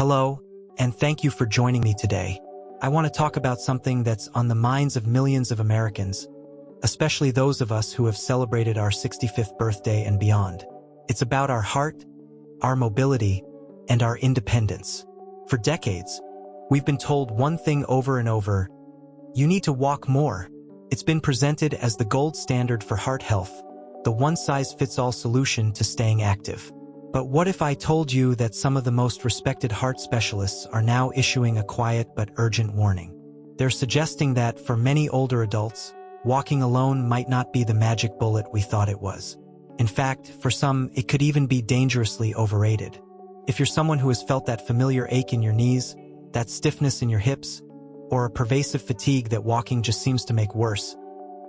Hello, and thank you for joining me today. I want to talk about something that's on the minds of millions of Americans, especially those of us who have celebrated our 65th birthday and beyond. It's about our heart, our mobility, and our independence. For decades, we've been told one thing over and over: you need to walk more. It's been presented as the gold standard for heart health, the one-size-fits-all solution to staying active. But what if I told you that some of the most respected heart specialists are now issuing a quiet but urgent warning? They're suggesting that for many older adults, walking alone might not be the magic bullet we thought it was. In fact, for some, it could even be dangerously overrated. If you're someone who has felt that familiar ache in your knees, that stiffness in your hips, or a pervasive fatigue that walking just seems to make worse,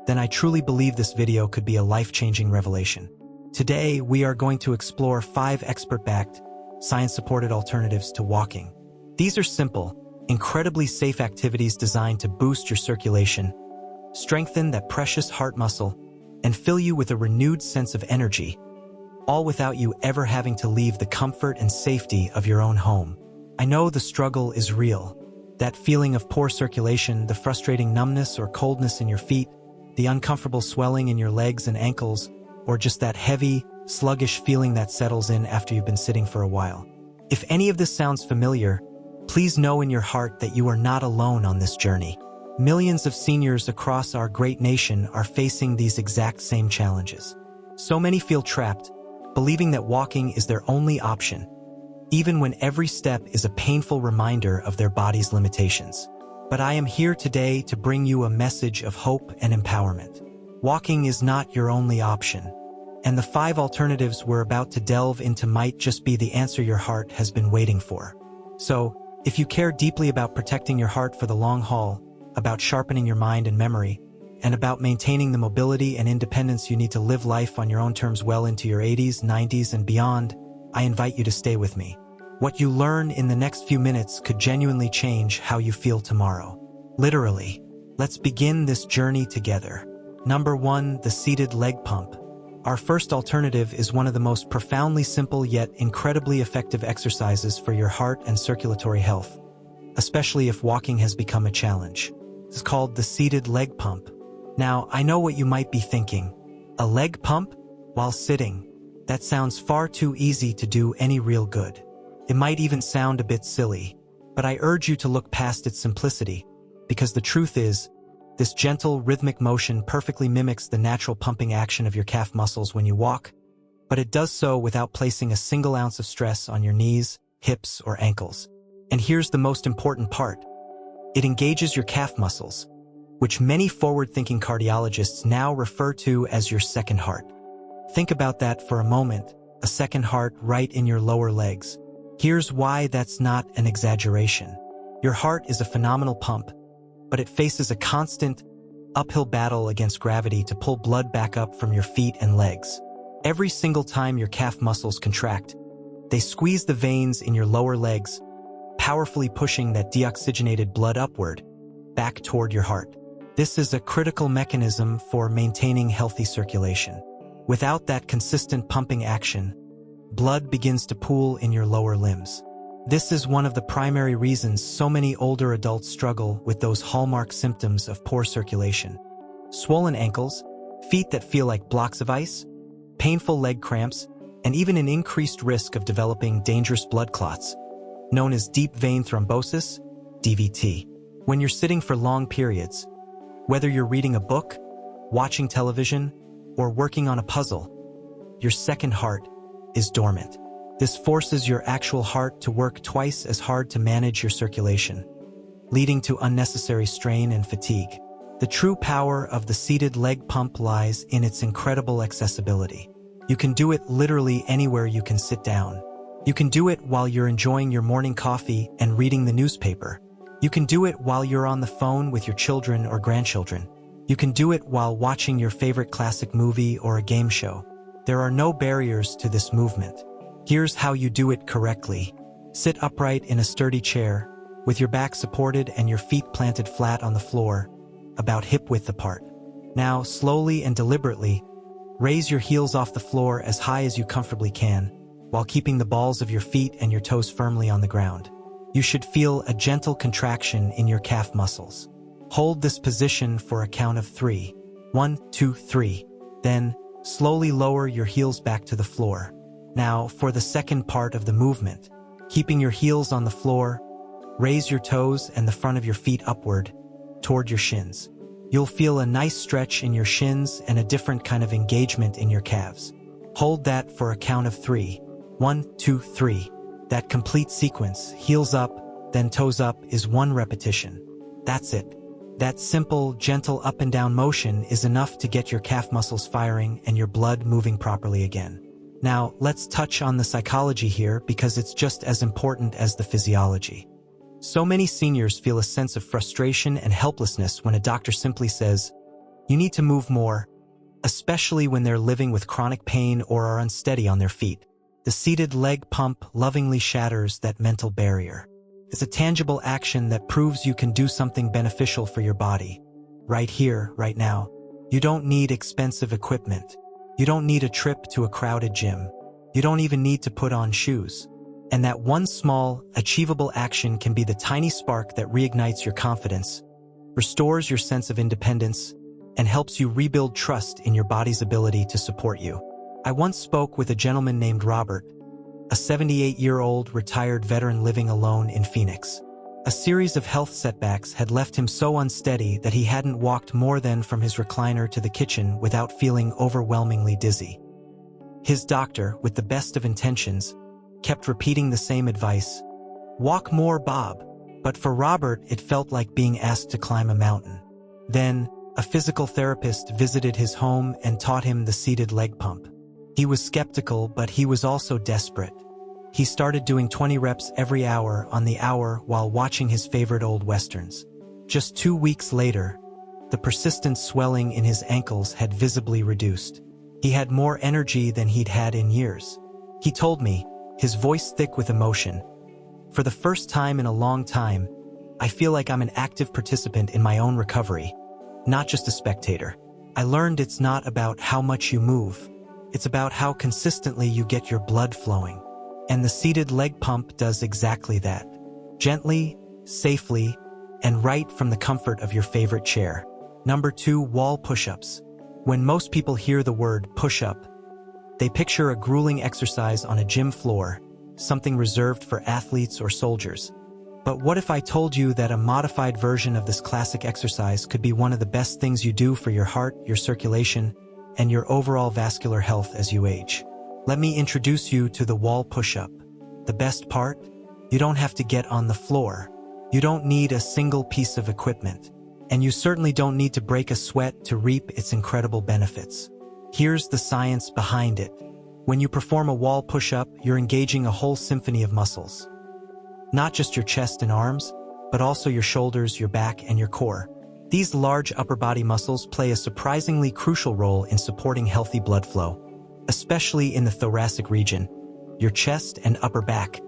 then I truly believe this video could be a life-changing revelation. Today, we are going to explore 5 expert-backed, science-supported alternatives to walking. These are simple, incredibly safe activities designed to boost your circulation, strengthen that precious heart muscle, and fill you with a renewed sense of energy, all without you ever having to leave the comfort and safety of your own home. I know the struggle is real. That feeling of poor circulation, the frustrating numbness or coldness in your feet, the uncomfortable swelling in your legs and ankles, or just that heavy, sluggish feeling that settles in after you've been sitting for a while. If any of this sounds familiar, please know in your heart that you are not alone on this journey. Millions of seniors across our great nation are facing these exact same challenges. So many feel trapped, believing that walking is their only option, even when every step is a painful reminder of their body's limitations. But I am here today to bring you a message of hope and empowerment. Walking is not your only option, and the 5 alternatives we're about to delve into might just be the answer your heart has been waiting for. So, if you care deeply about protecting your heart for the long haul, about sharpening your mind and memory, and about maintaining the mobility and independence you need to live life on your own terms well into your 80s, 90s, and beyond, I invite you to stay with me. What you learn in the next few minutes could genuinely change how you feel tomorrow. Literally. Let's begin this journey together. Number 1, the seated leg pump. Our first alternative is one of the most profoundly simple yet incredibly effective exercises for your heart and circulatory health, especially if walking has become a challenge. It's called the seated leg pump. Now, I know what you might be thinking. A leg pump? While sitting? That sounds far too easy to do any real good. It might even sound a bit silly, but I urge you to look past its simplicity, because the truth is, this gentle, rhythmic motion perfectly mimics the natural pumping action of your calf muscles when you walk, but it does so without placing a single ounce of stress on your knees, hips, or ankles. And here's the most important part. It engages your calf muscles, which many forward-thinking cardiologists now refer to as your second heart. Think about that for a moment, a second heart right in your lower legs. Here's why that's not an exaggeration. Your heart is a phenomenal pump, but it faces a constant, uphill battle against gravity to pull blood back up from your feet and legs. Every single time your calf muscles contract, they squeeze the veins in your lower legs, powerfully pushing that deoxygenated blood upward, back toward your heart. This is a critical mechanism for maintaining healthy circulation. Without that consistent pumping action, blood begins to pool in your lower limbs. This is one of the primary reasons so many older adults struggle with those hallmark symptoms of poor circulation. Swollen ankles, feet that feel like blocks of ice, painful leg cramps, and even an increased risk of developing dangerous blood clots, known as deep vein thrombosis, DVT. When you're sitting for long periods, whether you're reading a book, watching television, or working on a puzzle, your second heart is dormant. This forces your actual heart to work twice as hard to manage your circulation, leading to unnecessary strain and fatigue. The true power of the seated leg pump lies in its incredible accessibility. You can do it literally anywhere you can sit down. You can do it while you're enjoying your morning coffee and reading the newspaper. You can do it while you're on the phone with your children or grandchildren. You can do it while watching your favorite classic movie or a game show. There are no barriers to this movement. Here's how you do it correctly. Sit upright in a sturdy chair, with your back supported and your feet planted flat on the floor, about hip-width apart. Now, slowly and deliberately, raise your heels off the floor as high as you comfortably can, while keeping the balls of your feet and your toes firmly on the ground. you should feel a gentle contraction in your calf muscles. Hold this position for a count of 3. 1, 2, 3. Then, slowly lower your heels back to the floor. Now, for the second part of the movement, keeping your heels on the floor, raise your toes and the front of your feet upward, toward your shins. You'll feel a nice stretch in your shins and a different kind of engagement in your calves. Hold that for a count of 3. 1, 2, 3. That complete sequence, heels up, then toes up, is 1 repetition. That's it. That simple, gentle up and down motion is enough to get your calf muscles firing and your blood moving properly again. Now, let's touch on the psychology here because it's just as important as the physiology. So many seniors feel a sense of frustration and helplessness when a doctor simply says, "You need to move more," especially when they're living with chronic pain or are unsteady on their feet. The seated leg pump lovingly shatters that mental barrier. It's a tangible action that proves you can do something beneficial for your body. Right here, right now. You don't need expensive equipment. You don't need a trip to a crowded gym. You don't even need to put on shoes. And that one small, achievable action can be the tiny spark that reignites your confidence, restores your sense of independence, and helps you rebuild trust in your body's ability to support you. I once spoke with a gentleman named Robert, a 78-year-old retired veteran living alone in Phoenix. A series of health setbacks had left him so unsteady that he hadn't walked more than from his recliner to the kitchen without feeling overwhelmingly dizzy. His doctor, with the best of intentions, kept repeating the same advice: "Walk more, Bob." But for Robert, it felt like being asked to climb a mountain. Then, a physical therapist visited his home and taught him the seated leg pump. He was skeptical, but he was also desperate. He started doing 20 reps every hour on the hour while watching his favorite old westerns. Just 2 weeks later, the persistent swelling in his ankles had visibly reduced. He had more energy than he'd had in years. He told me, his voice thick with emotion, "For the first time in a long time, I feel like I'm an active participant in my own recovery, not just a spectator. I learned it's not about how much you move. It's about how consistently you get your blood flowing." And the seated leg pump does exactly that. Gently, safely, and right from the comfort of your favorite chair. Number 2, wall push-ups. When most people hear the word push-up, they picture a grueling exercise on a gym floor, something reserved for athletes or soldiers. But what if I told you that a modified version of this classic exercise could be one of the best things you do for your heart, your circulation, and your overall vascular health as you age? Let me introduce you to the wall push-up. The best part? You don't have to get on the floor. You don't need a single piece of equipment. And you certainly don't need to break a sweat to reap its incredible benefits. Here's the science behind it. When you perform a wall push-up, you're engaging a whole symphony of muscles. Not just your chest and arms, but also your shoulders, your back, and your core. These large upper body muscles play a surprisingly crucial role in supporting healthy blood flow, especially in the thoracic region, your chest and upper back,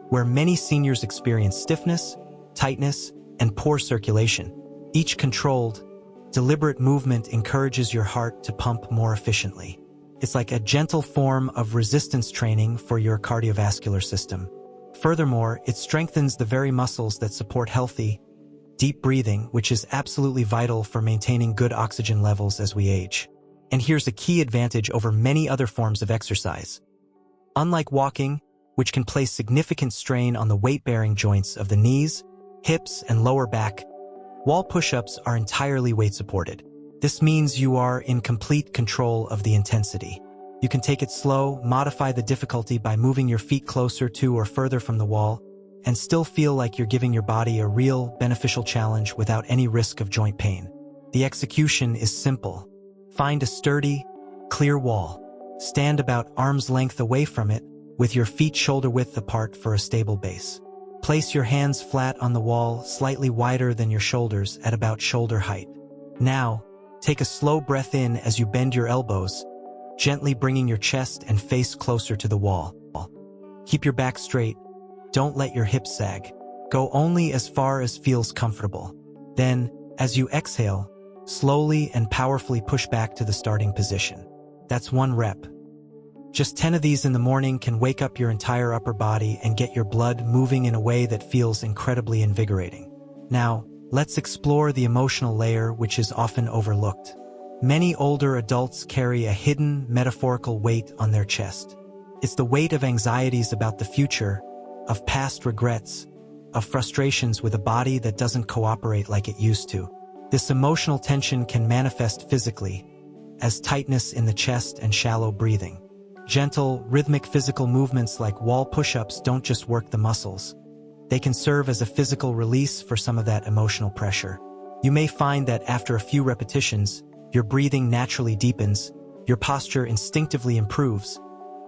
where many seniors experience stiffness, tightness, and poor circulation. Each controlled, deliberate movement encourages your heart to pump more efficiently. It's like a gentle form of resistance training for your cardiovascular system. Furthermore, it strengthens the very muscles that support healthy, deep breathing, which is absolutely vital for maintaining good oxygen levels as we age. And here's a key advantage over many other forms of exercise. Unlike walking, which can place significant strain on the weight-bearing joints of the knees, hips, and lower back, wall push-ups are entirely weight-supported. This means you are in complete control of the intensity. You can take it slow, modify the difficulty by moving your feet closer to or further from the wall, and still feel like you're giving your body a real, beneficial challenge without any risk of joint pain. The execution is simple. Find a sturdy, clear wall. Stand about arm's length away from it, with your feet shoulder-width apart for a stable base. Place your hands flat on the wall, slightly wider than your shoulders at about shoulder height. Now, take a slow breath in as you bend your elbows, gently bringing your chest and face closer to the wall. Keep your back straight. Don't let your hips sag. Go only as far as feels comfortable. Then, as you exhale, slowly and powerfully push back to the starting position. That's 1 rep. Just 10 of these in the morning can wake up your entire upper body and get your blood moving in a way that feels incredibly invigorating. Now, let's explore the emotional layer, which is often overlooked. Many older adults carry a hidden, metaphorical weight on their chest. It's the weight of anxieties about the future, of past regrets, of frustrations with a body that doesn't cooperate like it used to. This emotional tension can manifest physically, as tightness in the chest and shallow breathing. Gentle, rhythmic physical movements like wall push-ups don't just work the muscles. They can serve as a physical release for some of that emotional pressure. You may find that after a few repetitions, your breathing naturally deepens, your posture instinctively improves,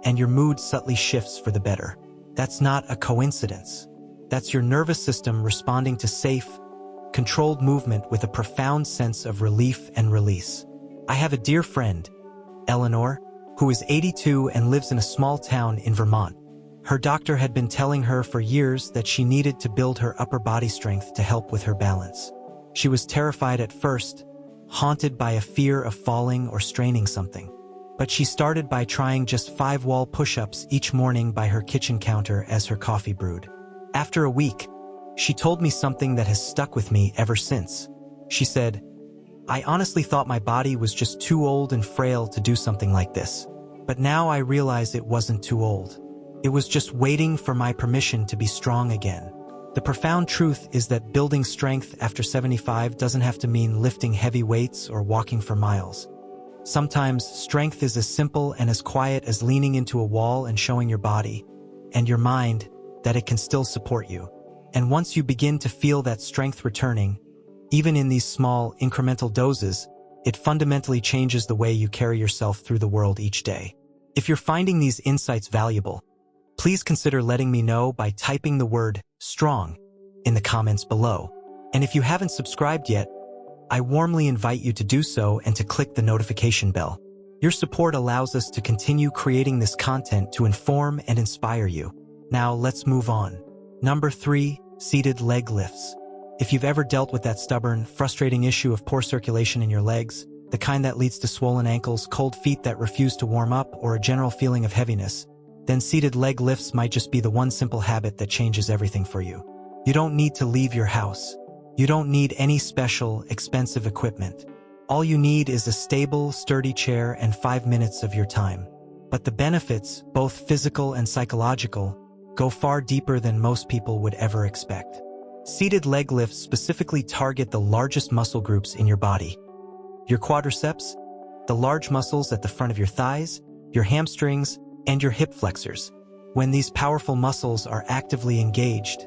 and your mood subtly shifts for the better. That's not a coincidence. That's your nervous system responding to safe, controlled movement with a profound sense of relief and release. I have a dear friend, Eleanor, who is 82 and lives in a small town in Vermont. Her doctor had been telling her for years that she needed to build her upper body strength to help with her balance. She was terrified at first, haunted by a fear of falling or straining something. But she started by trying just 5 wall push-ups each morning by her kitchen counter as her coffee brewed. After a week, she told me something that has stuck with me ever since. She said, "I honestly thought my body was just too old and frail to do something like this. But now I realize it wasn't too old. It was just waiting for my permission to be strong again." The profound truth is that building strength after 75 doesn't have to mean lifting heavy weights or walking for miles. Sometimes strength is as simple and as quiet as leaning into a wall and showing your body and your mind that it can still support you. And once you begin to feel that strength returning, even in these small, incremental doses, it fundamentally changes the way you carry yourself through the world each day. If you're finding these insights valuable, please consider letting me know by typing the word "strong" in the comments below. And if you haven't subscribed yet, I warmly invite you to do so and to click the notification bell. Your support allows us to continue creating this content to inform and inspire you. Now let's move on. Number 3, seated leg lifts. If you've ever dealt with that stubborn, frustrating issue of poor circulation in your legs, the kind that leads to swollen ankles, cold feet that refuse to warm up, or a general feeling of heaviness, then seated leg lifts might just be the one simple habit that changes everything for you. You don't need to leave your house. You don't need any special, expensive equipment. All you need is a stable, sturdy chair and 5 minutes of your time. But the benefits, both physical and psychological, go far deeper than most people would ever expect. Seated leg lifts specifically target the largest muscle groups in your body. Your quadriceps, the large muscles at the front of your thighs, your hamstrings, and your hip flexors. When these powerful muscles are actively engaged,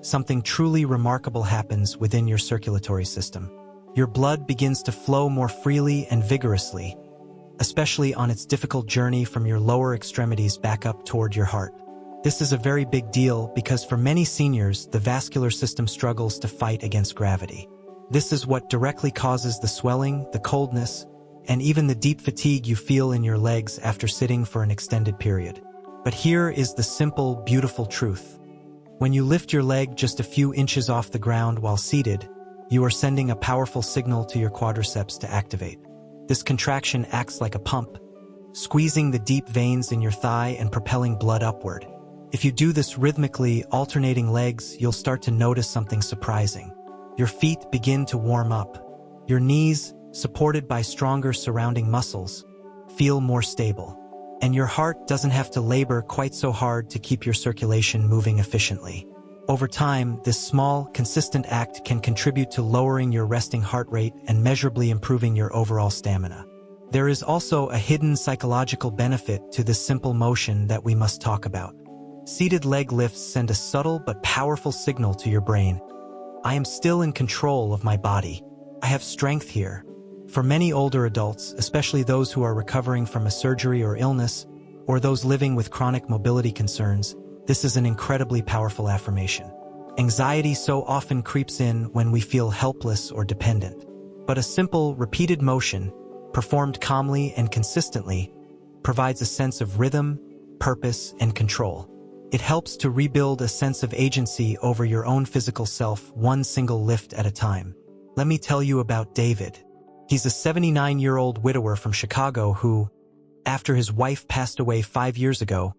something truly remarkable happens within your circulatory system. Your blood begins to flow more freely and vigorously, especially on its difficult journey from your lower extremities back up toward your heart. This is a very big deal because for many seniors, the vascular system struggles to fight against gravity. This is what directly causes the swelling, the coldness, and even the deep fatigue you feel in your legs after sitting for an extended period. But here is the simple, beautiful truth. When you lift your leg just a few inches off the ground while seated, you are sending a powerful signal to your quadriceps to activate. This contraction acts like a pump, squeezing the deep veins in your thigh and propelling blood upward. If you do this rhythmically, alternating legs, you'll start to notice something surprising. Your feet begin to warm up. Your knees, supported by stronger surrounding muscles, feel more stable. And your heart doesn't have to labor quite so hard to keep your circulation moving efficiently. Over time, this small, consistent act can contribute to lowering your resting heart rate and measurably improving your overall stamina. There is also a hidden psychological benefit to this simple motion that we must talk about. Seated leg lifts send a subtle but powerful signal to your brain. I am still in control of my body. I have strength here. For many older adults, especially those who are recovering from a surgery or illness, or those living with chronic mobility concerns, this is an incredibly powerful affirmation. Anxiety so often creeps in when we feel helpless or dependent. But a simple, repeated motion, performed calmly and consistently, provides a sense of rhythm, purpose, and control. It helps to rebuild a sense of agency over your own physical self, one single lift at a time. Let me tell you about David. He's a 79-year-old widower from Chicago who, after his wife passed away 5 years ago,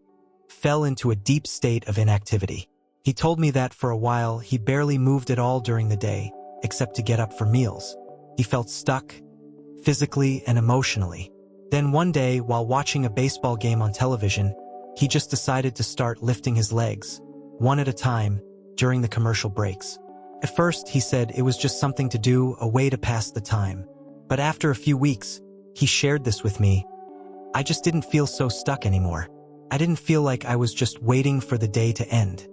fell into a deep state of inactivity. He told me that for a while he barely moved at all during the day, except to get up for meals. He felt stuck, physically and emotionally. Then one day, while watching a baseball game on television, he just decided to start lifting his legs, one at a time, during the commercial breaks. At first, he said it was just something to do, a way to pass the time. But after a few weeks, he shared this with me. I just didn't feel so stuck anymore. I didn't feel like I was just waiting for the day to end.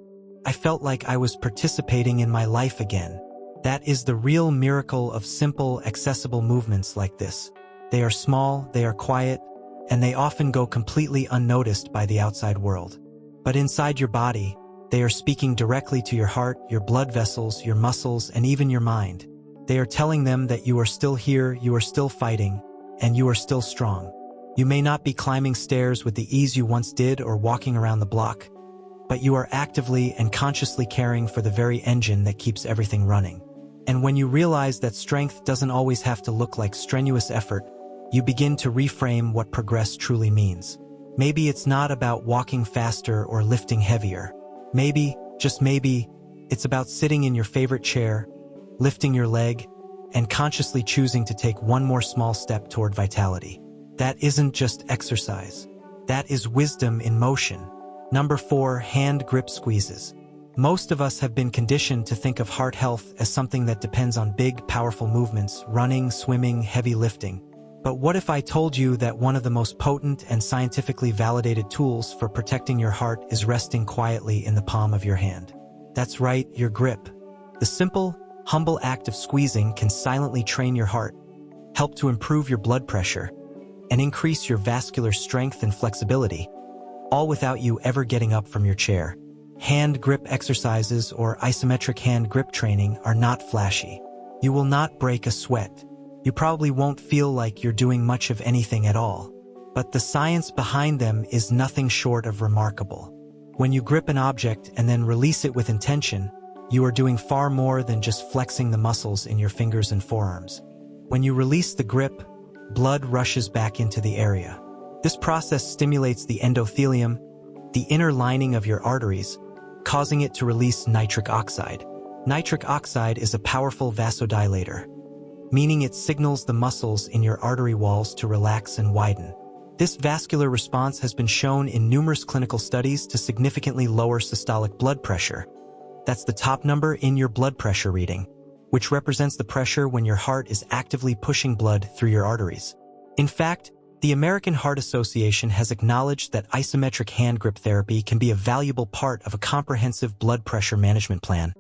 I felt like I was participating in my life again. That is the real miracle of simple, accessible movements like this. They are small, they are quiet, and they often go completely unnoticed by the outside world. But inside your body, they are speaking directly to your heart, your blood vessels, your muscles, and even your mind. They are telling them that you are still here, you are still fighting, and you are still strong. You may not be climbing stairs with the ease you once did or walking around the block, but you are actively and consciously caring for the very engine that keeps everything running. And when you realize that strength doesn't always have to look like strenuous effort, you begin to reframe what progress truly means. Maybe it's not about walking faster or lifting heavier. Maybe, just maybe, it's about sitting in your favorite chair, lifting your leg, and consciously choosing to take one more small step toward vitality. That isn't just exercise. That is wisdom in motion. Number 4, hand grip squeezes. Most of us have been conditioned to think of heart health as something that depends on big, powerful movements, running, swimming, heavy lifting. But what if I told you that one of the most potent and scientifically validated tools for protecting your heart is resting quietly in the palm of your hand? That's right, your grip. The simple, humble act of squeezing can silently train your heart, help to improve your blood pressure, and increase your vascular strength and flexibility, all without you ever getting up from your chair. Hand grip exercises or isometric hand grip training are not flashy. You will not break a sweat. You probably won't feel like you're doing much of anything at all. But the science behind them is nothing short of remarkable. When you grip an object and then release it with intention, you are doing far more than just flexing the muscles in your fingers and forearms. When you release the grip, blood rushes back into the area. This process stimulates the endothelium, the inner lining of your arteries, causing it to release nitric oxide. Nitric oxide is a powerful vasodilator, meaning it signals the muscles in your artery walls to relax and widen. This vascular response has been shown in numerous clinical studies to significantly lower systolic blood pressure. That's the top number in your blood pressure reading, which represents the pressure when your heart is actively pushing blood through your arteries. In fact, the American Heart Association has acknowledged that isometric hand grip therapy can be a valuable part of a comprehensive blood pressure management plan,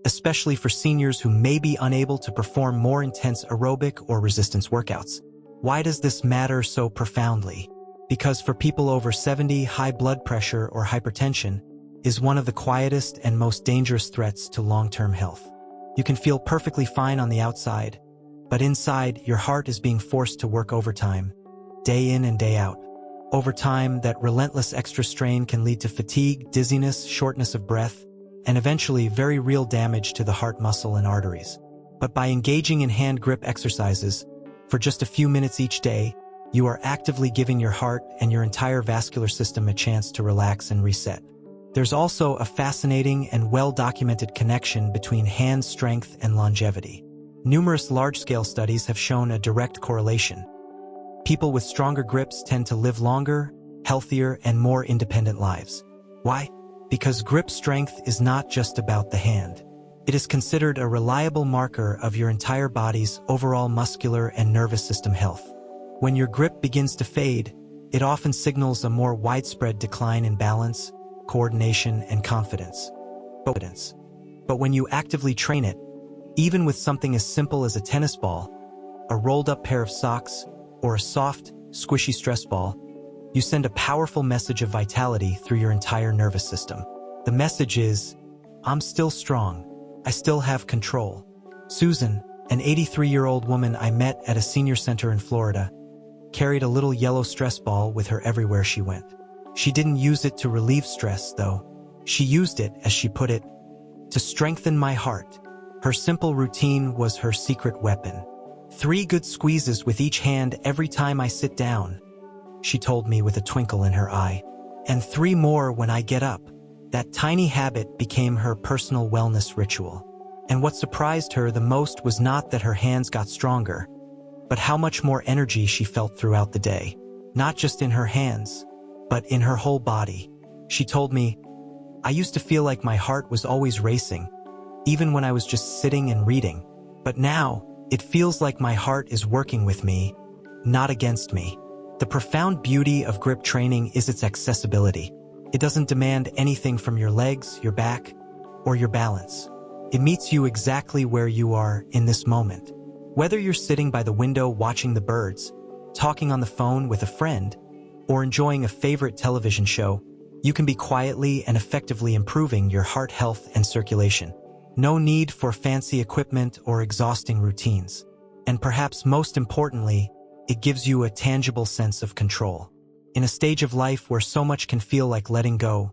especially for seniors who may be unable to perform more intense aerobic or resistance workouts. Why does this matter so profoundly? Because for people over 70, high blood pressure or hypertension is one of the quietest and most dangerous threats to long-term health. You can feel perfectly fine on the outside, but inside, your heart is being forced to work overtime, day in and day out. Over time, that relentless extra strain can lead to fatigue, dizziness, shortness of breath, and eventually very real damage to the heart muscle and arteries. But by engaging in hand grip exercises for just a few minutes each day, you are actively giving your heart and your entire vascular system a chance to relax and reset. There's also a fascinating and well-documented connection between hand strength and longevity. Numerous large-scale studies have shown a direct correlation. People with stronger grips tend to live longer, healthier, and more independent lives. Why? Because grip strength is not just about the hand. It is considered a reliable marker of your entire body's overall muscular and nervous system health. When your grip begins to fade, it often signals a more widespread decline in balance, coordination, and confidence. But when you actively train it, even with something as simple as a tennis ball, a rolled-up pair of socks, or a soft, squishy stress ball, you send a powerful message of vitality through your entire nervous system. The message is, I'm still strong. I still have control. Susan, an 83-year-old woman I met at a senior center in Florida, carried a little yellow stress ball with her everywhere she went. She didn't use it to relieve stress, though. She used it, as she put it, to strengthen my heart. Her simple routine was her secret weapon. 3 good squeezes with each hand every time I sit down. she told me with a twinkle in her eye. And 3 more when I get up. That tiny habit became her personal wellness ritual. And what surprised her the most was not that her hands got stronger, but how much more energy she felt throughout the day. Not just in her hands, but in her whole body. She told me, "I used to feel like my heart was always racing, even when I was just sitting and reading. But now, it feels like my heart is working with me, not against me." The profound beauty of grip training is its accessibility. It doesn't demand anything from your legs, your back, or your balance. It meets you exactly where you are in this moment. Whether you're sitting by the window watching the birds, talking on the phone with a friend, or enjoying a favorite television show, you can be quietly and effectively improving your heart health and circulation. No need for fancy equipment or exhausting routines. And perhaps most importantly, it gives you a tangible sense of control. In a stage of life where so much can feel like letting go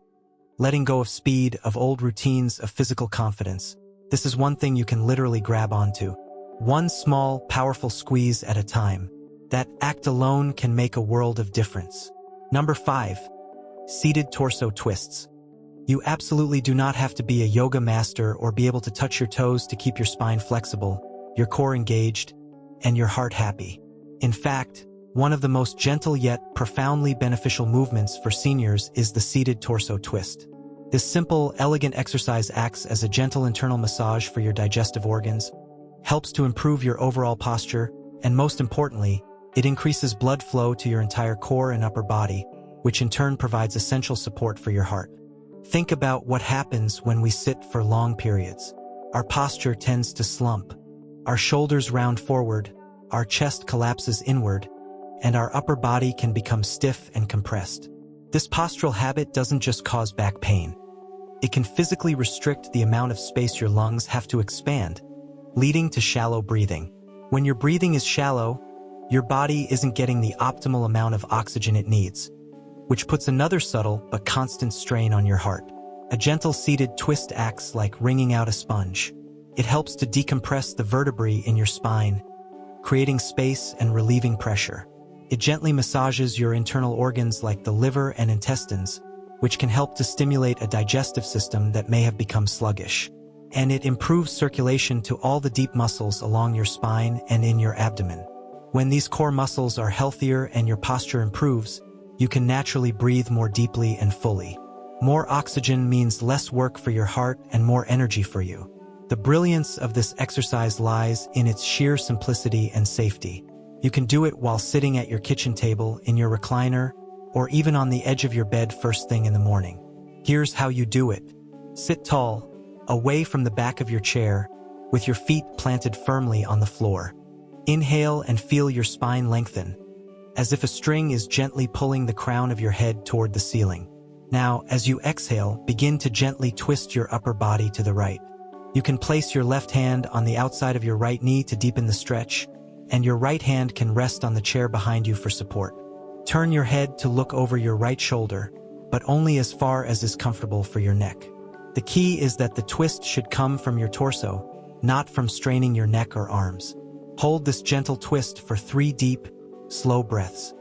of speed, of old routines, of physical confidence, this is one thing you can literally grab onto. One small, powerful squeeze at a time. That act alone can make a world of difference. Number 5. Seated torso twists. You absolutely do not have to be a yoga master or be able to touch your toes to keep your spine flexible, your core engaged, and your heart happy. In fact, one of the most gentle yet profoundly beneficial movements for seniors is the seated torso twist. This simple, elegant exercise acts as a gentle internal massage for your digestive organs, helps to improve your overall posture, and most importantly, it increases blood flow to your entire core and upper body, which in turn provides essential support for your heart. Think about what happens when we sit for long periods. Our posture tends to slump. Our shoulders round forward, our chest collapses inward, and our upper body can become stiff and compressed. This postural habit doesn't just cause back pain. It can physically restrict the amount of space your lungs have to expand, leading to shallow breathing. When your breathing is shallow, your body isn't getting the optimal amount of oxygen it needs, which puts another subtle but constant strain on your heart. A gentle seated twist acts like wringing out a sponge. It helps to decompress the vertebrae in your spine, creating space and relieving pressure. It gently massages your internal organs like the liver and intestines, which can help to stimulate a digestive system that may have become sluggish. And it improves circulation to all the deep muscles along your spine and in your abdomen. When these core muscles are healthier and your posture improves, you can naturally breathe more deeply and fully. More oxygen means less work for your heart and more energy for you. The brilliance of this exercise lies in its sheer simplicity and safety. You can do it while sitting at your kitchen table, in your recliner, or even on the edge of your bed first thing in the morning. Here's how you do it. Sit tall, away from the back of your chair, with your feet planted firmly on the floor. Inhale and feel your spine lengthen, as if a string is gently pulling the crown of your head toward the ceiling. Now, as you exhale, begin to gently twist your upper body to the right. You can place your left hand on the outside of your right knee to deepen the stretch, and your right hand can rest on the chair behind you for support. Turn your head to look over your right shoulder, but only as far as is comfortable for your neck. The key is that the twist should come from your torso, not from straining your neck or arms. Hold this gentle twist for 3 deep, slow breaths.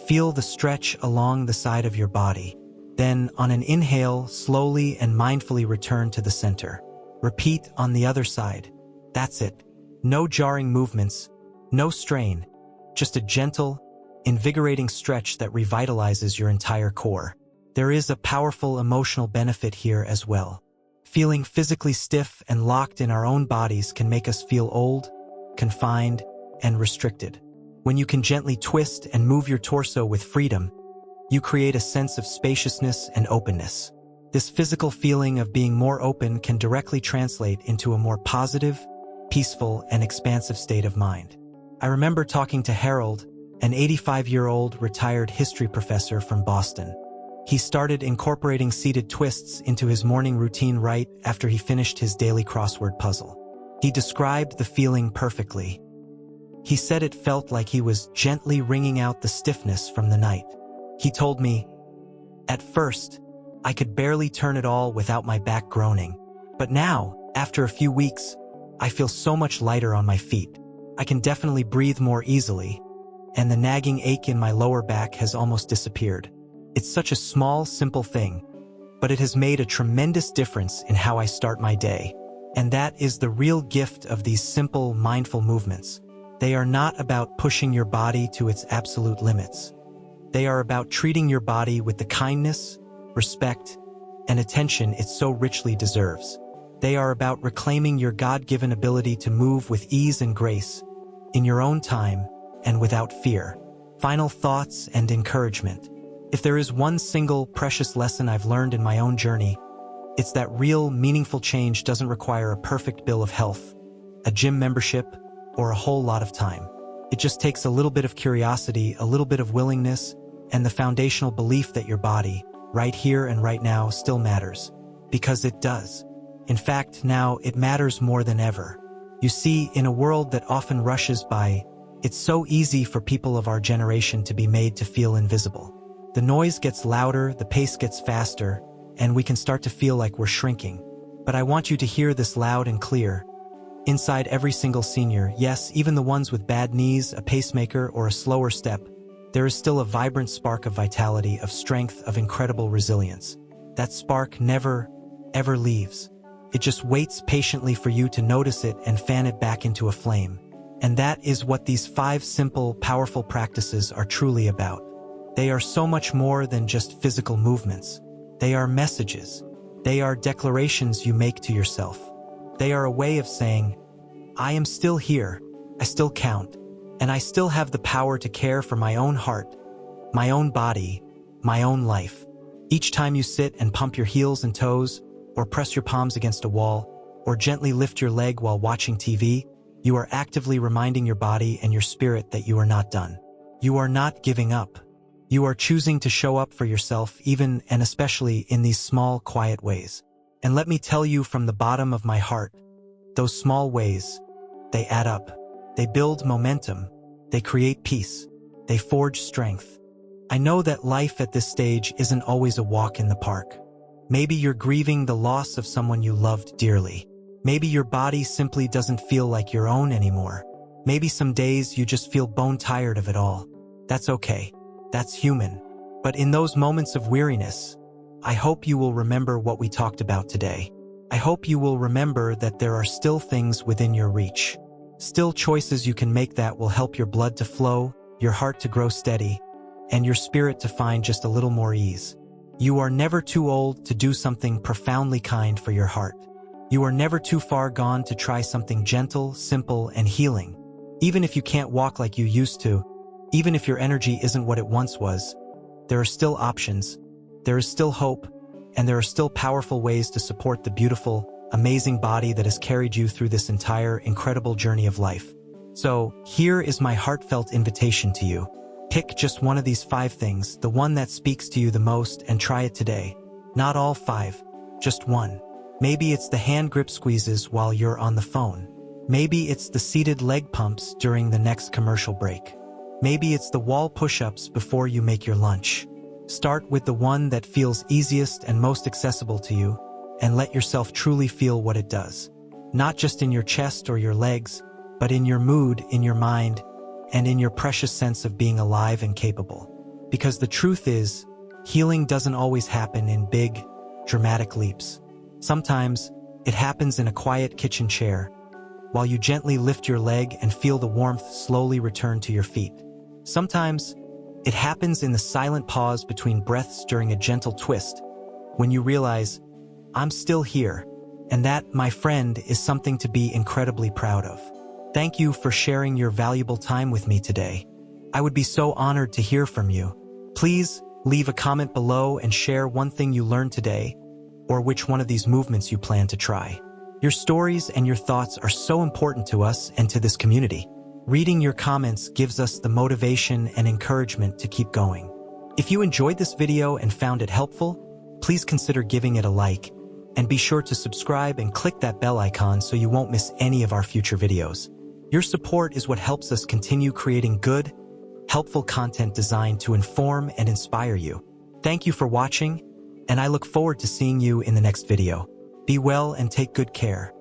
Feel the stretch along the side of your body. Then, on an inhale, slowly and mindfully return to the center. Repeat on the other side. That's it. No jarring movements, no strain, just a gentle, invigorating stretch that revitalizes your entire core. There is a powerful emotional benefit here as well. Feeling physically stiff and locked in our own bodies can make us feel old, confined, and restricted. When you can gently twist and move your torso with freedom, you create a sense of spaciousness and openness. This physical feeling of being more open can directly translate into a more positive, peaceful, and expansive state of mind. I remember talking to Harold, an 85-year-old retired history professor from Boston. He started incorporating seated twists into his morning routine right after he finished his daily crossword puzzle. He described the feeling perfectly. He said it felt like he was gently wringing out the stiffness from the night. He told me, "At first, I could barely turn it all without my back groaning. But now, after a few weeks, I feel so much lighter on my feet. I can definitely breathe more easily, and the nagging ache in my lower back has almost disappeared. It's such a small, simple thing, but it has made a tremendous difference in how I start my day. And that is the real gift of these simple, mindful movements. They are not about pushing your body to its absolute limits. They are about treating your body with the kindness, respect, and attention it so richly deserves. They are about reclaiming your God-given ability to move with ease and grace, in your own time and without fear. Final thoughts and encouragement. If there is one single precious lesson I've learned in my own journey, it's that real, meaningful change doesn't require a perfect bill of health, a gym membership, or a whole lot of time. It just takes a little bit of curiosity, a little bit of willingness, and the foundational belief that your body, right here and right now, still matters. Because it does. In fact, now it matters more than ever. You see, in a world that often rushes by, it's so easy for people of our generation to be made to feel invisible. The noise gets louder, the pace gets faster, and we can start to feel like we're shrinking. But I want you to hear this loud and clear. Inside every single senior, yes, even the ones with bad knees, a pacemaker, or a slower step, there is still a vibrant spark of vitality, of strength, of incredible resilience. That spark never, ever leaves. It just waits patiently for you to notice it and fan it back into a flame. And that is what these 5 simple, powerful practices are truly about. They are so much more than just physical movements. They are messages. They are declarations you make to yourself. They are a way of saying, I am still here, I still count, and I still have the power to care for my own heart, my own body, my own life. Each time you sit and pump your heels and toes, or press your palms against a wall, or gently lift your leg while watching TV, you are actively reminding your body and your spirit that you are not done. You are not giving up. You are choosing to show up for yourself even and especially in these small, quiet ways. And let me tell you from the bottom of my heart, those small ways, they add up. They build momentum. They create peace. They forge strength. I know that life at this stage isn't always a walk in the park. Maybe you're grieving the loss of someone you loved dearly. Maybe your body simply doesn't feel like your own anymore. Maybe some days you just feel bone tired of it all. That's okay. That's human. But in those moments of weariness, I hope you will remember what we talked about today. I hope you will remember that there are still things within your reach. Still choices you can make that will help your blood to flow, your heart to grow steady, and your spirit to find just a little more ease. You are never too old to do something profoundly kind for your heart. You are never too far gone to try something gentle, simple, and healing. Even if you can't walk like you used to, even if your energy isn't what it once was, there are still options, there is still hope, and there are still powerful ways to support the beautiful, amazing body that has carried you through this entire incredible journey of life. So, here is my heartfelt invitation to you. Pick just one of these 5 things, the one that speaks to you the most, and try it today. Not all 5, just one. Maybe it's the hand grip squeezes while you're on the phone. Maybe it's the seated leg pumps during the next commercial break. Maybe it's the wall push-ups before you make your lunch. Start with the one that feels easiest and most accessible to you, and let yourself truly feel what it does. Not just in your chest or your legs, but in your mood, in your mind, and in your precious sense of being alive and capable. Because the truth is, healing doesn't always happen in big, dramatic leaps. Sometimes, it happens in a quiet kitchen chair, while you gently lift your leg and feel the warmth slowly return to your feet. Sometimes, it happens in the silent pause between breaths during a gentle twist, when you realize, I'm still here, and that, my friend, is something to be incredibly proud of. Thank you for sharing your valuable time with me today. I would be so honored to hear from you. Please leave a comment below and share one thing you learned today, or which one of these movements you plan to try. Your stories and your thoughts are so important to us and to this community. Reading your comments gives us the motivation and encouragement to keep going. If you enjoyed this video and found it helpful, please consider giving it a like, and be sure to subscribe and click that bell icon so you won't miss any of our future videos. Your support is what helps us continue creating good, helpful content designed to inform and inspire you. Thank you for watching, and I look forward to seeing you in the next video. Be well and take good care.